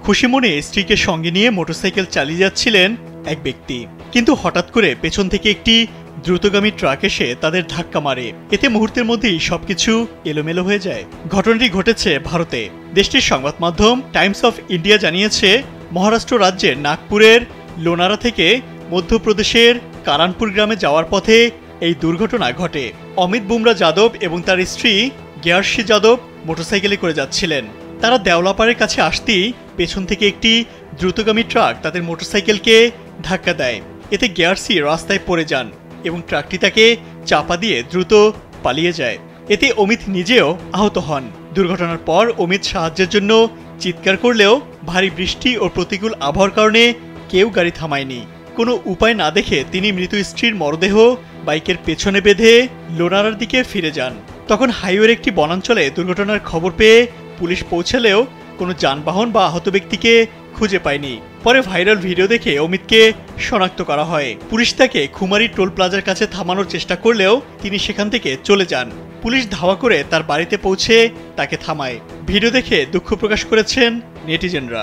খুশি মনে স্ত্রীকে সঙ্গে নিয়ে মোটরসাইকেল চালিয়ে যাচ্ছিলেন এক ব্যক্তি, কিন্তু হঠাৎ করে পেছন থেকে একটি দ্রুতগামী ট্রাক এসে তাদের ধাক্কা মারে। এতে মুহূর্তের মধ্যেই সবকিছু এলোমেলো হয়ে যায়। ঘটনাটি ঘটেছে ভারতে। দেশটির সংবাদ মাধ্যম টাইমস অফ ইন্ডিয়া জানিয়েছে, মহারাষ্ট্র রাজ্যের নাগপুরের লোনারা থেকে মধ্যপ্রদেশের কারানপুর গ্রামে যাওয়ার পথে এই দুর্ঘটনা ঘটে। অমিত বুমরা যাদব এবং তার স্ত্রী গ্যার্সি যাদব মোটরসাইকেলে করে যাচ্ছিলেন। তারা দেওলাপাড়ের কাছে আসতেই পেছন থেকে একটি দ্রুতগামী ট্রাক তাদের মোটরসাইকেলকে ধাক্কা দেয়। এতে গ্যার্সি রাস্তায় পড়ে যান এবং ট্রাকটি তাকে চাপা দিয়ে দ্রুত পালিয়ে যায়। এতে অমিত নিজেও আহত হন। দুর্ঘটনার পর অমিত সাহায্যের জন্য চিৎকার করলেও ভারী বৃষ্টি ও প্রতিকূল আবহাওয়ার কারণে কেউ গাড়ি থামায়নি। কোনো উপায় না দেখে তিনি মৃত স্ত্রীর মরদেহ বাইকের পেছনে বেঁধে লোনারার দিকে ফিরে যান। তখন হাইওয়ের একটি বনাঞ্চলে দুর্ঘটনার খবর পেয়ে পুলিশ পৌঁছালেও কোনো যানবাহন বা আহত ব্যক্তিকে খুঁজে পায়নি। পরে ভাইরাল ভিডিও দেখে অমিতকে শনাক্ত করা হয়। পুলিশ তাকে খুমারি টোল প্লাজার কাছে থামানোর চেষ্টা করলেও তিনি সেখান থেকে চলে যান। পুলিশ ধাওয়া করে তার বাড়িতে পৌঁছে তাকে থামায়। ভিডিও দেখে দুঃখ প্রকাশ করেছেন নেটিজেনরা।